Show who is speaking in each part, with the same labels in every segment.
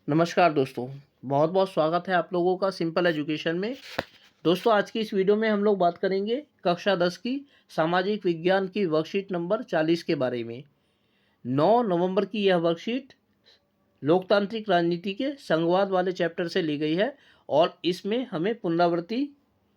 Speaker 1: नमस्कार दोस्तों, बहुत बहुत स्वागत है आप लोगों का सिंपल एजुकेशन में। दोस्तों, आज की इस वीडियो में हम लोग बात करेंगे कक्षा 10 की सामाजिक विज्ञान की वर्कशीट नंबर 40 के बारे में। 9 नवंबर की यह वर्कशीट लोकतांत्रिक राजनीति के संघवाद वाले चैप्टर से ली गई है और इसमें हमें पुनरावृत्ति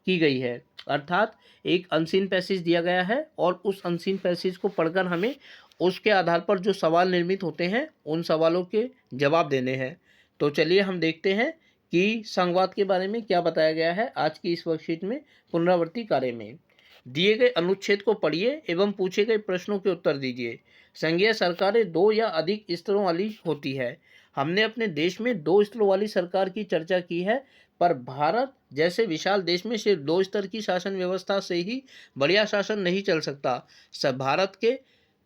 Speaker 1: की गई है, अर्थात एक अनसीन पैसेज दिया गया है और उस अनसीन पैसेज को पढ़कर हमें उसके आधार पर जो सवाल निर्मित होते हैं उन सवालों के जवाब देने हैं। तो चलिए हम देखते हैं कि संघवाद के बारे में क्या बताया गया है आज की इस वर्कशीट में पुनरावृत्ति कार्य में। दिए गए अनुच्छेद को पढ़िए एवं पूछे गए प्रश्नों के उत्तर दीजिए। संघीय सरकारें दो या अधिक स्तरों वाली होती है। हमने अपने देश में 2 स्तरों वाली सरकार की चर्चा की है, पर भारत जैसे विशाल देश में सिर्फ 2 स्तर की शासन व्यवस्था से ही बढ़िया शासन नहीं चल सकता। सब भारत के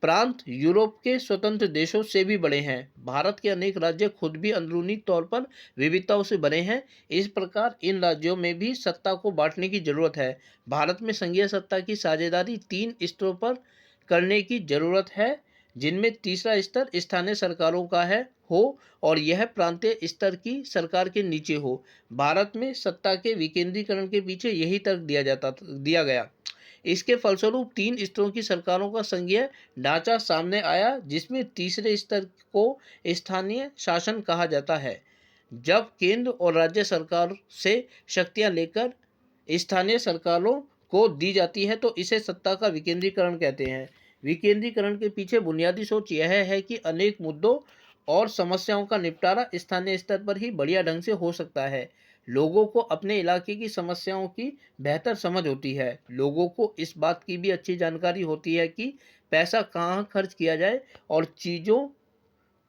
Speaker 1: प्रांत यूरोप के स्वतंत्र देशों से भी बड़े हैं। भारत के अनेक राज्य खुद भी अंदरूनी तौर पर विविधताओं से बने हैं। इस प्रकार इन राज्यों में भी सत्ता को बांटने की जरूरत है। भारत में संघीय सत्ता की साझेदारी 3 स्तरों पर करने की जरूरत है, जिनमें तीसरा स्तर स्थानीय सरकारों का हो और यह प्रांतीय स्तर की सरकार के नीचे हो। भारत में सत्ता के विकेंद्रीकरण के पीछे यही तर्क दिया गया। इसके फलस्वरूप 3 स्तरों की सरकारों का संघीय ढांचा सामने आया, जिसमें तीसरे स्तर को स्थानीय शासन कहा जाता है। जब केंद्र और राज्य सरकार से शक्तियां लेकर स्थानीय सरकारों को दी जाती है तो इसे सत्ता का विकेंद्रीकरण कहते हैं। विकेंद्रीकरण के पीछे बुनियादी सोच यह है कि अनेक मुद्दों और समस्याओं का निपटारा स्थानीय स्तर पर ही बढ़िया ढंग से हो सकता है। लोगों को अपने इलाके की समस्याओं की बेहतर समझ होती है। लोगों को इस बात की भी अच्छी जानकारी होती है कि पैसा कहाँ खर्च किया जाए और चीज़ों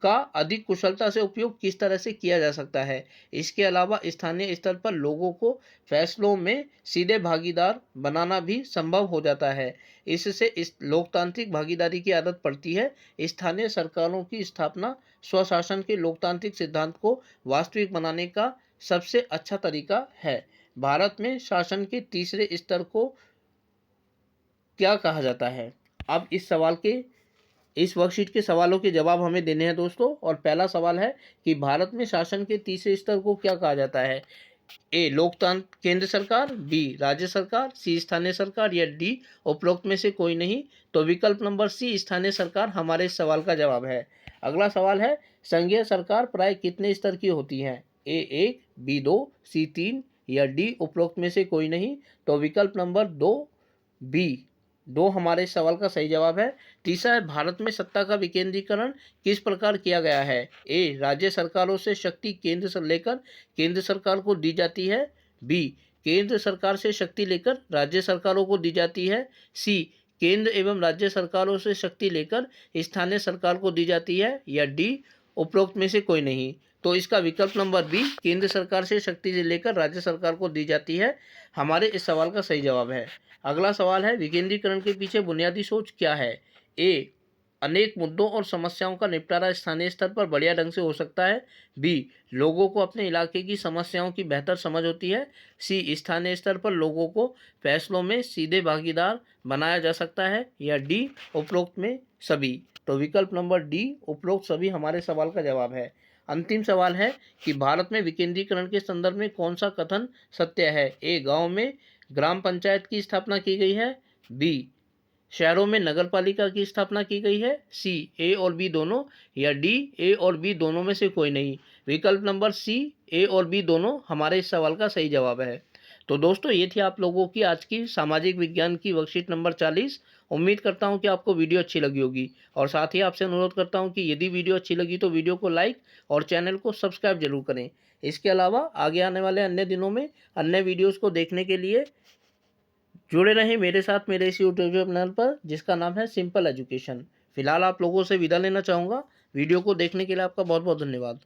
Speaker 1: का अधिक कुशलता से उपयोग किस तरह से किया जा सकता है। इसके अलावा स्थानीय स्तर पर लोगों को फैसलों में सीधे भागीदार बनाना भी संभव हो जाता है। इससे इस लोकतांत्रिक भागीदारी की आदत पड़ती है। स्थानीय सरकारों की स्थापना स्वशासन के लोकतांत्रिक सिद्धांत को वास्तविक बनाने का सबसे अच्छा तरीका है। भारत में शासन के तीसरे स्तर को क्या कहा जाता है? अब इस वर्कशीट के सवालों के जवाब हमें देने हैं दोस्तों। और पहला सवाल है कि भारत में शासन के तीसरे स्तर को क्या कहा जाता है? ए लोकतंत्र केंद्र सरकार, बी राज्य सरकार, सी स्थानीय सरकार या डी उपरोक्त में से कोई नहीं। तो विकल्प नंबर सी स्थानीय सरकार हमारे इस सवाल का जवाब है। अगला सवाल है संघीय सरकार प्राय कितने स्तर की होती है? ए 1, बी 2, सी 3 या डी उपरोक्त में से कोई नहीं। तो विकल्प नंबर 2 बी 2 हमारे इस सवाल का सही जवाब है। तीसरा है भारत में सत्ता का विकेंद्रीकरण किस प्रकार किया गया है? ए राज्य सरकारों से शक्ति केंद्र से लेकर केंद्र सरकार को दी जाती है, बी केंद्र सरकार से शक्ति लेकर राज्य सरकारों को दी जाती है, सी केंद्र एवं राज्य सरकारों से शक्ति लेकर स्थानीय सरकार को दी जाती है या डी उपरोक्त में से कोई नहीं। तो इसका विकल्प नंबर बी केंद्र सरकार से शक्ति से लेकर राज्य सरकार को दी जाती है हमारे इस सवाल का सही जवाब है। अगला सवाल है विकेंद्रीकरण के पीछे बुनियादी सोच क्या है? ए अनेक मुद्दों और समस्याओं का निपटारा स्थानीय स्तर पर बढ़िया ढंग से हो सकता है, बी लोगों को अपने इलाके की समस्याओं की बेहतर समझ होती है, सी स्थानीय स्तर पर लोगों को फैसलों में सीधे भागीदार बनाया जा सकता है या डी उपरोक्त में सभी। तो विकल्प नंबर डी उपरोक्त सभी हमारे सवाल का जवाब है। अंतिम सवाल है कि भारत में विकेंद्रीकरण के संदर्भ में कौन सा कथन सत्य है? ए गांव में ग्राम पंचायत की स्थापना की गई है, बी शहरों में नगरपालिका की स्थापना की गई है, सी ए और बी दोनों या डी ए और बी दोनों में से कोई नहीं। विकल्प नंबर सी ए और बी दोनों हमारे इस सवाल का सही जवाब है। तो दोस्तों, ये थी आप लोगों की आज की सामाजिक विज्ञान की वर्कशीट नंबर 40। उम्मीद करता हूँ कि आपको वीडियो अच्छी लगी होगी और साथ ही आपसे अनुरोध करता हूँ कि यदि वीडियो अच्छी लगी तो वीडियो को लाइक और चैनल को सब्सक्राइब जरूर करें। इसके अलावा आगे आने वाले अन्य दिनों में अन्य वीडियोज़ को देखने के लिए जुड़े रहें मेरे साथ मेरे इस यूट्यूब चैनल पर, जिसका नाम है सिंपल एजुकेशन। फिलहाल आप लोगों से विदा लेना चाहूँगा। वीडियो को देखने के लिए आपका बहुत बहुत धन्यवाद।